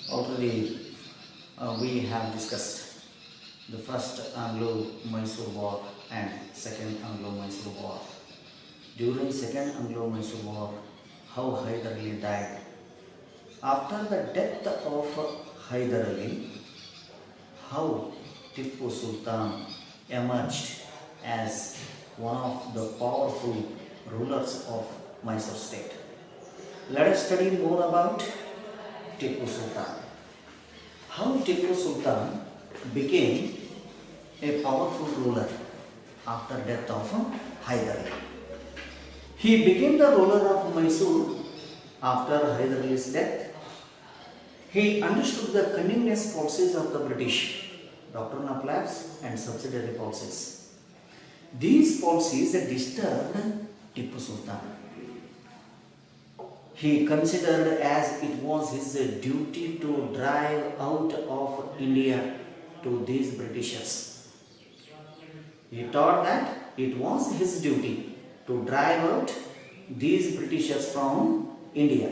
Already we have discussed the first Anglo-Mysore War and second Anglo-Mysore War. During second Anglo-Mysore War, how Hyder Ali died. After the death of Hyder Ali, how Tipu Sultan emerged as one of the powerful rulers of Mysore state. Let us study more about Tipu Sultan. How Tipu Sultan became a powerful ruler after death of Hyder Ali. He became the ruler of Mysore after Hyder Ali's death. He understood the cunningness policies of the British, doctrine of lapse and subsidiary policies. These policies disturbed Tipu Sultan. He considered as it was his duty to drive out of India to these Britishers. He thought that it was his duty to drive out these Britishers from India.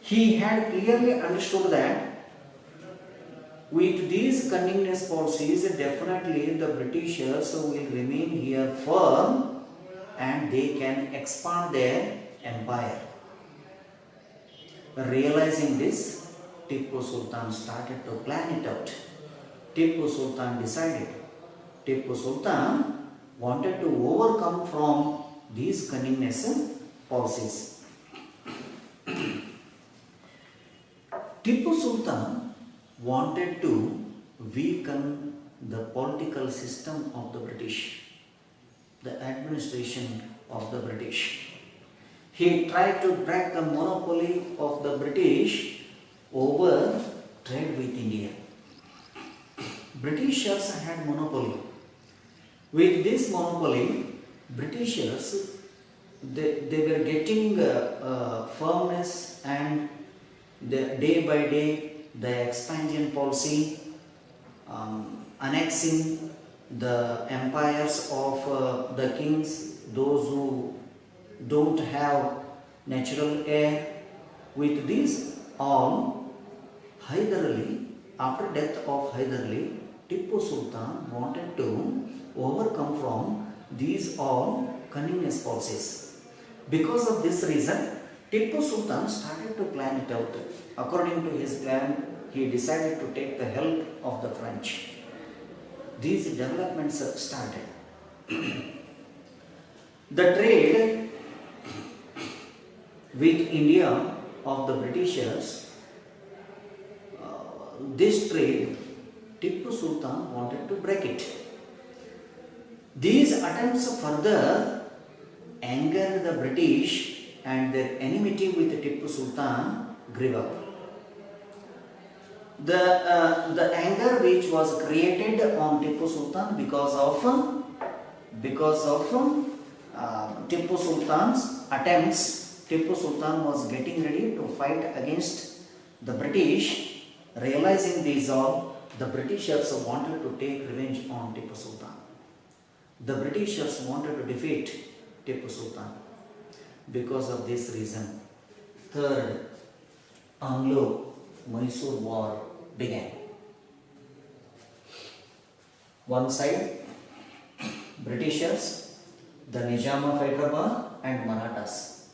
He had clearly understood that with these cunningness policies, definitely the Britishers will remain here firm and they can expand their empire. Realizing this, Tipu Sultan started to plan it out. Tipu Sultan decided. Tipu Sultan wanted to overcome from these cunningness policies. Tipu Sultan wanted to weaken the political system of the British, the administration of the British. He tried to break the monopoly of the British over trade with India. Britishers had monopoly. With this monopoly, Britishers they were getting firmness and day by day the expansion policy, annexing the empires of the kings, those who don't have natural heir. With this all, Hyder Ali, after death of Hyder Ali, Tipu Sultan wanted to overcome from these all cunningness policies. Because of this reason, Tipu Sultan started to plan it out. According to his plan, he decided to take the help of the French. These developments started. The trade with India of the Britishers, this trade, Tipu Sultan wanted to break it. These attempts further angered the British and their enmity with Tipu Sultan grew up. The anger which was created on Tipu Sultan because of Tipu Sultan's attempts, Tipu Sultan was getting ready to fight against the British. Realizing these all, the Britishers wanted to take revenge on Tipu Sultan. The Britishers wanted to defeat Tipu Sultan. Because of this reason, Third Anglo-Mysore War began. One side, Britishers, the Nizam of Hyderabad and Marathas.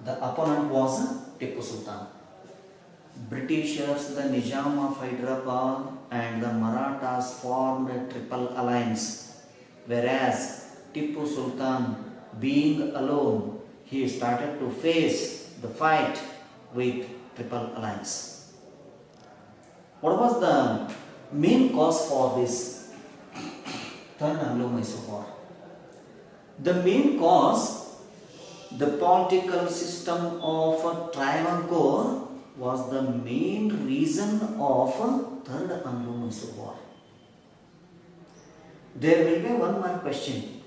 The opponent was Tipu Sultan. Britishers, the Nizam of Hyderabad and the Marathas formed a triple alliance, whereas Tipu Sultan, being alone, he started to face the fight with Triple Alliance. What was the main cause for this Third Anglo-Mysore War? The main cause, the political system of Travancore, was the main reason of Third Anglo-Mysore War. There will be one more question.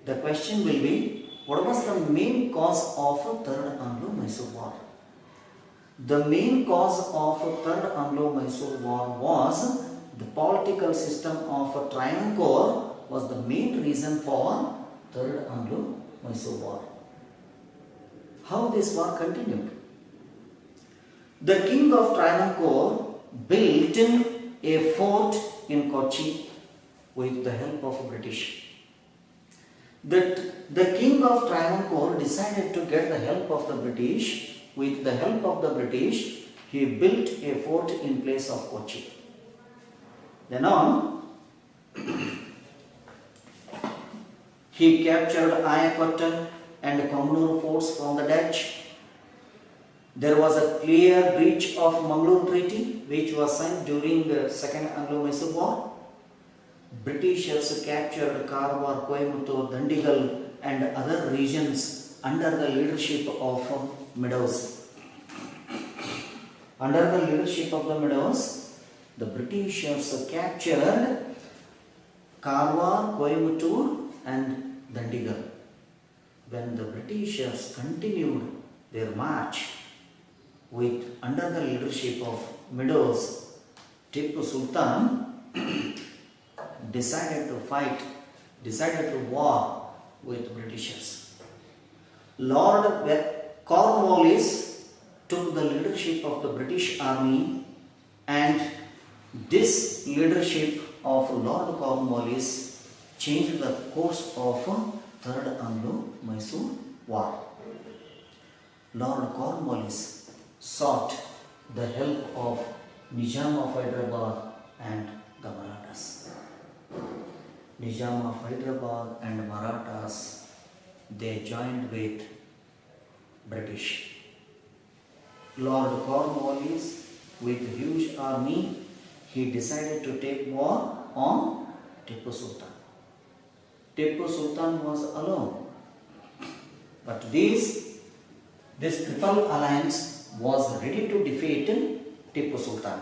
The question will be, what was the main cause of Third Anglo-Mysore War? The main cause of Third Anglo-Mysore War was the political system of Travancore was the main reason for Third Anglo-Mysore War. How this war continued? The king of Travancore built a fort in Kochi with the help of British. The king of Travancore decided to get the help of the British. With the help of the British, he built a fort in place of Kochi. Then on, he captured Ayakotta and Kamnur forts from the Dutch. There was a clear breach of Mangalore Treaty, which was signed during the Second Anglo-Mysore War. Britishers captured Karwar, Coimbatore, Dandigal and other regions under the leadership of Meadows. Under the leadership of the Meadows, the Britishers captured Karwar, Coimbatore and Dandigal. When the Britishers continued their march under the leadership of Meadows, Tipu Sultan decided to war with Britishers. Lord Cornwallis took the leadership of the British Army, and this leadership of Lord Cornwallis changed the course of Third Anglo-Mysore War. Lord Cornwallis sought the help of Nizam of Hyderabad and the Marathas. Nizam of Hyderabad and Marathas, they joined with British. Lord Cornwallis, with a huge army, he decided to take war on Tipu Sultan. Tipu Sultan was alone, but this triple alliance was ready to defeat Tipu Sultan.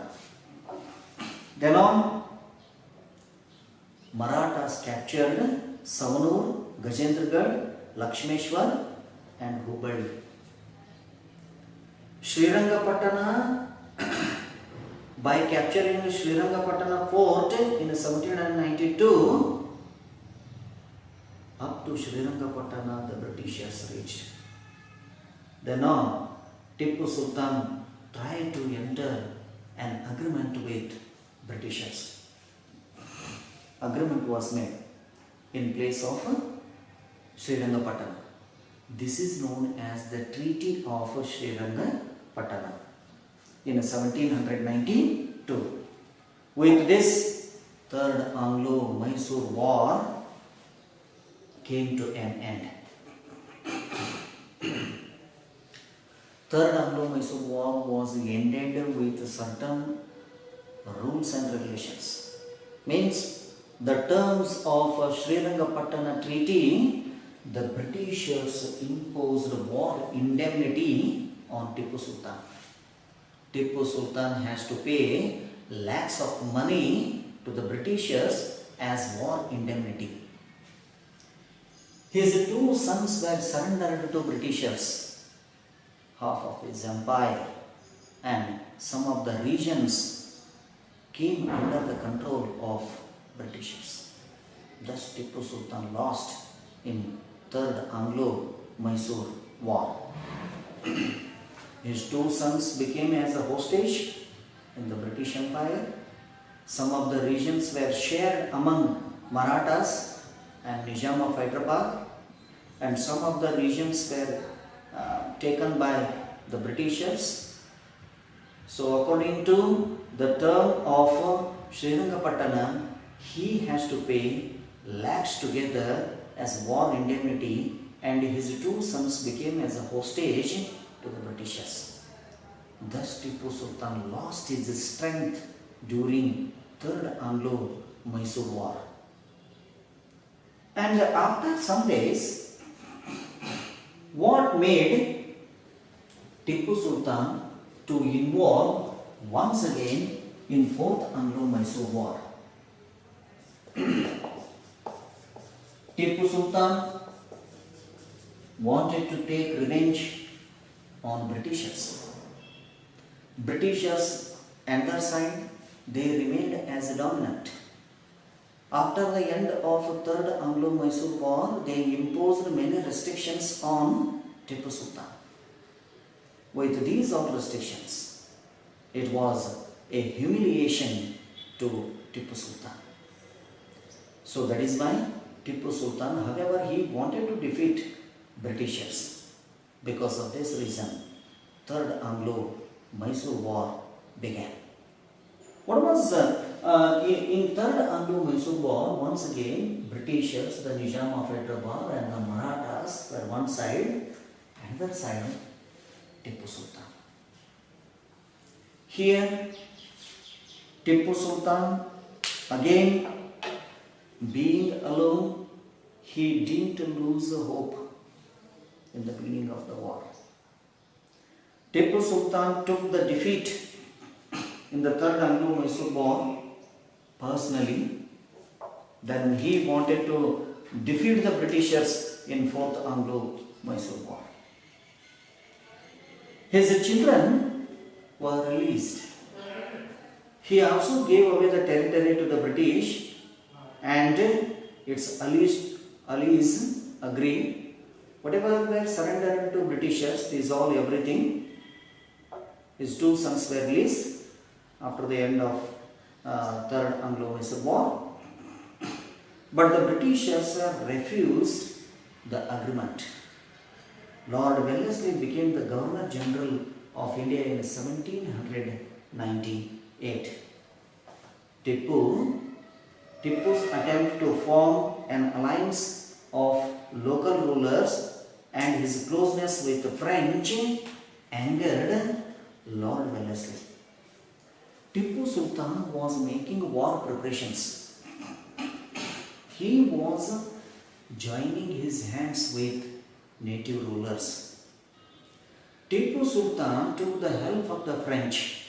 Then on, Marathas captured Savanur, Gajendragarh, Lakshmeshwar and Hubballi. Srirangapatana, by capturing Srirangapatana fort in 1792, up to Srirangapatana the Britishers reached. Then on, Tipu Sultan tried to enter an agreement with Britishers. Agreement was made in place of Srirangapatana. This is known as the Treaty of Srirangapatana in 1792. With this, Third Anglo-Mysore War came to an end. Third Anglo-Mysore War was ended with certain rules and regulations. Means the terms of Srirangapatana Treaty, the Britishers imposed war indemnity on Tipu Sultan. Tipu Sultan has to pay lakhs of money to the Britishers as war indemnity. His two sons were surrendered to Britishers, half of his empire, and some of the regions came under the control of Britishers. Thus Tipu Sultan lost in Third Anglo-Mysore War. His two sons became as a hostage in the British Empire. Some of the regions were shared among Marathas and Nizam of Hyderabad, and some of the regions were taken by the Britishers. So according to the term of Srirangapatana, he has to pay lakhs together as war indemnity, and his two sons became as a hostage to the Britishers. Thus Tipu Sultan lost his strength during Third Anglo-Mysore War. And after some days, what made Tipu Sultan to involve once again in Fourth Anglo-Mysore War? Tipu Sultan wanted to take revenge on Britishers. Britishers, on their side, they remained as dominant. After the end of Third Anglo-Mysore War, they imposed many restrictions on Tipu Sultan. With these all restrictions, it was a humiliation to Tipu Sultan. So that is why Tipu Sultan, however, he wanted to defeat Britishers. Because of this reason, Third Anglo-Mysore War began. What was in Third Anglo-Mysore War? Once again, Britishers, the Nizam of Hyderabad and the Marathas were one side, and the other side Tipu Sultan. Here, Tipu Sultan, again being alone, he didn't lose hope in the beginning of the war. Tipu Sultan took the defeat in the Third Anglo-Mysore War personally. Then he wanted to defeat the Britishers in Fourth Anglo-Mysore War. His children were released. He also gave away the territory to the British, and its allies agreed. Whatever were surrendered to Britishers, this all everything. His two sons were released after the end of Third Anglo-Mysore War. But the Britishers refused the agreement. Lord Wellesley became the Governor General of India in 1798. Tipu's attempt to form an alliance of local rulers and his closeness with the French angered Lord Wellesley. Tipu Sultan was making war preparations. He was joining his hands with native rulers. Tipu Sultan took the help of the French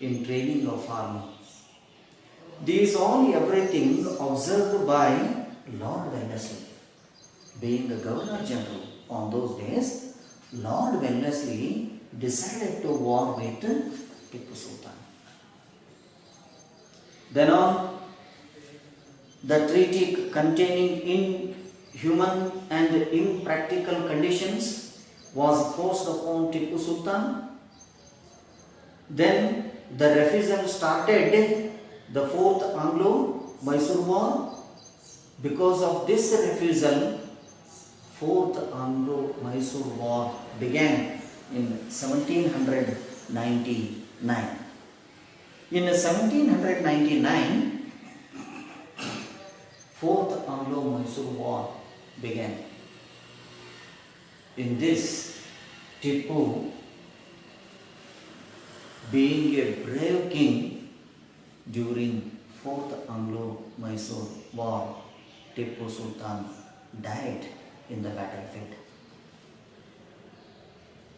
in training of army. These all everything observed by Lord Wellesley. Being the Governor General on those days, Lord Wellesley decided to war with Tipu Sultan. Then on, the treaty containing inhuman and impractical conditions was forced upon Tipu Sultan. Then the refusal started the Fourth Anglo-Mysore War. Because of this refusal, Fourth Anglo-Mysore War began in 1799. In 1799, Fourth Anglo-Mysore War began. In this, Tipu, being a brave king during Fourth Anglo-Mysore War, Tipu Sultan died in the battlefield.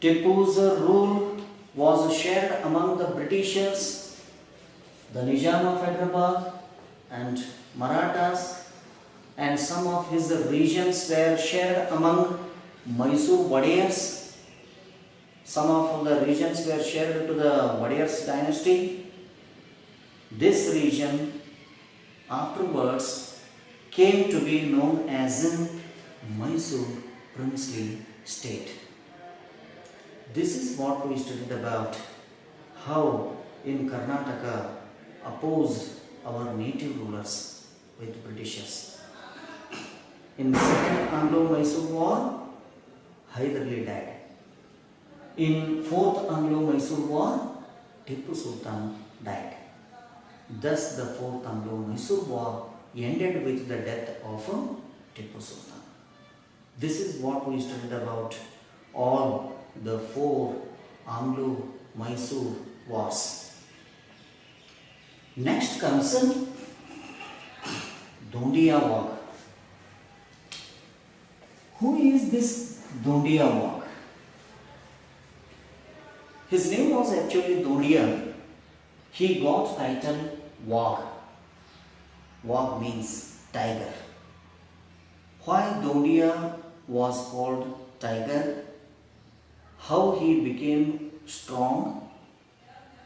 Tipu's rule was shared among the Britishers, the Nizam of Hyderabad and Marathas, and some of his regions were shared among Mysore Wadiyars. Some of the regions were shared to the Wadiyars dynasty. This region afterwards came to be known as Mysore Princely State. This is what we studied about how in Karnataka opposed our native rulers with Britishers. In the Second Anglo-Mysore War, Hyder Ali died. In Fourth Anglo-Mysore War, Tipu Sultan died. Thus the Fourth Anglo-Mysore War ended with the death of Tipu Sultan. This is what we studied about all the four Anglo-Mysore wars. Next comes Dondiya Wagh. Who is this Dondiya Wagh? His name was actually Dondiya. He got title Wagh. Wagh means tiger. Why Dondiya was called tiger? How he became strong?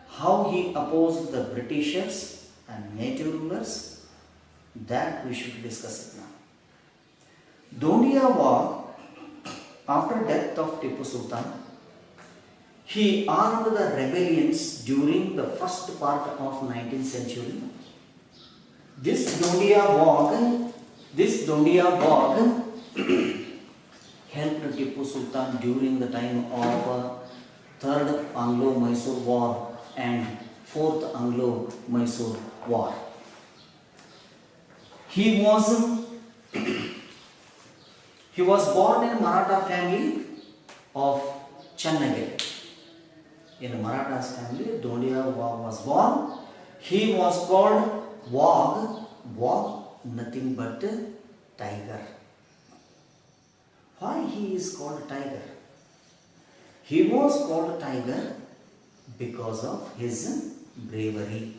How he opposed the Britishers and native rulers? That we should discuss it now. Dondiya Wagh, after death of Tipu Sultan, He armed the rebellions during the first part of 19th century. This Dondia Wagh helped Tipu Sultan during the time of Third Anglo-Mysore War and Fourth Anglo-Mysore War. He was born in Maratha family of Channagiri. In Maratha's family, Dondia Wagh was born. He was called Wagh, nothing but tiger. Why he is called tiger? He was called tiger because of his bravery.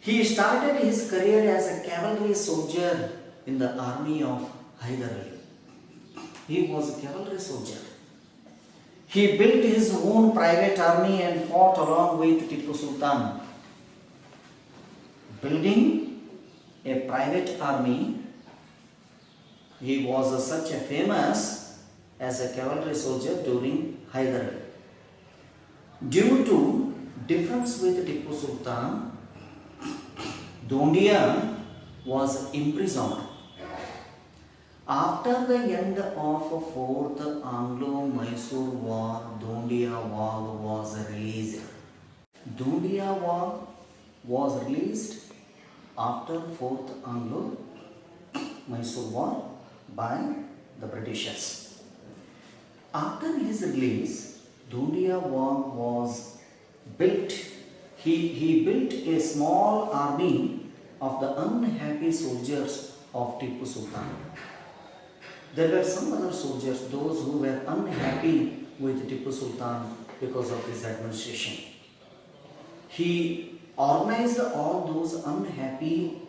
He started his career as a cavalry soldier in the army of Hyder Ali. He was a cavalry soldier. He built his own private army and fought along with Tipu Sultan. Building a private army, he was such a famous as a cavalry soldier during Hyder Ali. Due to difference with Tipu Sultan, Dondia was imprisoned. After the end of Fourth Anglo-Mysore War, Dondia Wagh was released. Dondia Wagh was released after Fourth Anglo-Mysore War by the Britishers. After his release, Dondia Wagh was built. He built a small army of the unhappy soldiers of Tipu Sultan. There were some other soldiers, those who were unhappy with Tipu Sultan because of his administration. He organized all those unhappy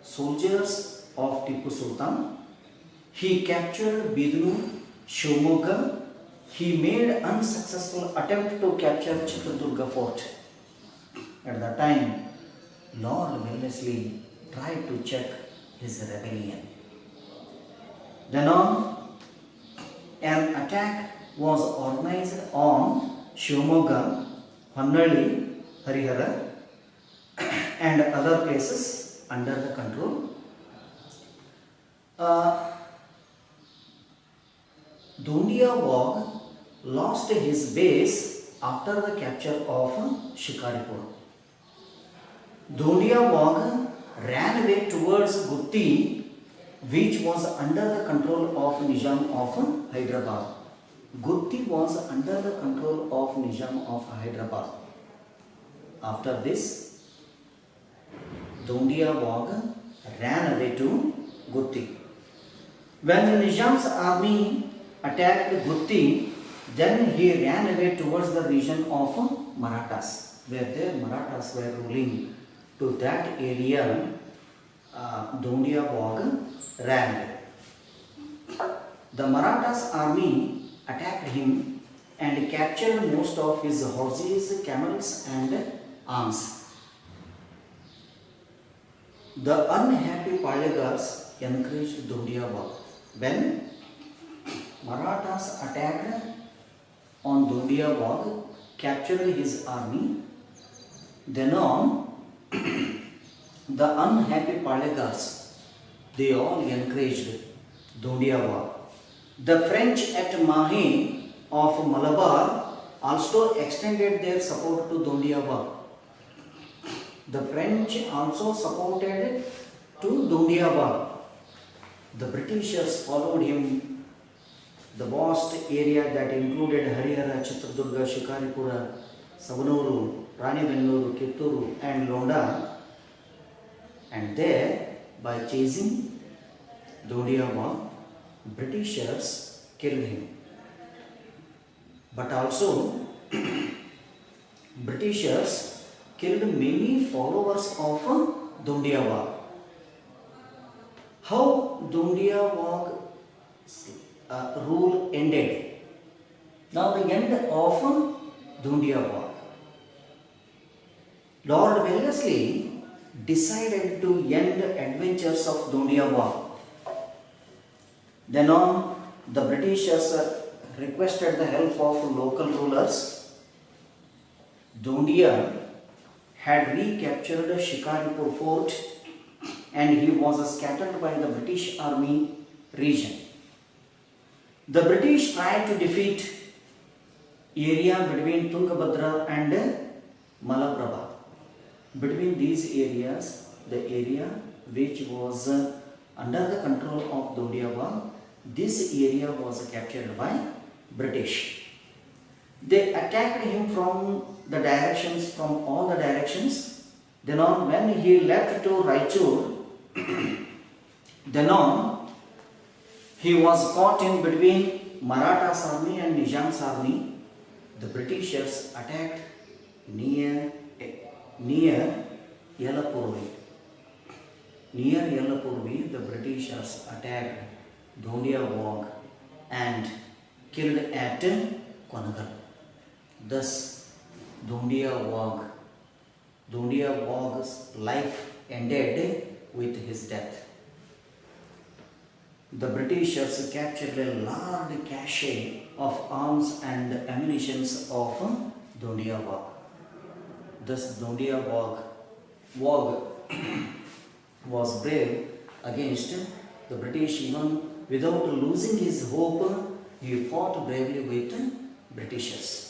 soldiers of Tipu Sultan. He captured Bidunu, Shivamogga. He made unsuccessful attempt to capture Chitradurga fort. At that time, Lord Wellesley tried to check his rebellion. Then an attack was organized on Shivamogga, Honnalli, Harihara and other places under the control. Dondia Wagh lost his base after the capture of Shikaripur. Dondia Wagh ran away towards Gutti, which was under the control of Nizam of Hyderabad. Gutti was under the control of Nizam of Hyderabad. After this, Dondia Wagh ran away to Gutti. When Nizam's army attacked Gutti, then he ran away towards the region of Marathas, where the Marathas were ruling. To that area, Dondia Wagh ran away. The Marathas army attacked him and captured most of his horses, camels and arms. The unhappy Palegars encouraged Dondia Wagh. When Marathas attacked on Dondia Wagh, captured his army, then on the unhappy Palegars, they all encouraged Dondia Wagh. The French at Mahe of Malabar also extended their support to Dondia Wagh. The French also supported to Dondia Wagh. The Britishers followed him. The vast area that included Harihara, Chitradurga, Shikaripura, Savanuru, Ranebennuru, Kitturu and Londa, and there, by chasing Dondia Wagh, Britishers killed him. But also, Britishers killed many followers of Dondia Wagh. How Dondia Wagh's rule ended? Now the end of Dondia Wagh. Lord Wellesley decided to end the adventures of Dondia Wagh. Then on, the Britishers requested the help of local rulers. Dhondia had recaptured Shikaripur fort and he was scattered by the British army region. The British tried to defeat area between Tungabhadra and Malaprabha. Between these areas, the area which was under the control of Dhondia, this area was captured by British. They attacked him from the directions, from all the directions. Then on, when he left to Raichur, then on, he was caught in between Marathas army and Nizam's army. The Britishers attacked near Yelapurvi. Near Yelapurvi, the Britishers attacked Dhondia Wagh and killed at Konagal. Thus, Dhondia Wagh's life ended with his death. The Britishers captured a large cache of arms and ammunition of Dhondia Wagh. Thus, Dhondia Wagh was brave against the British. Even without losing his hope, he fought bravely with Britishers.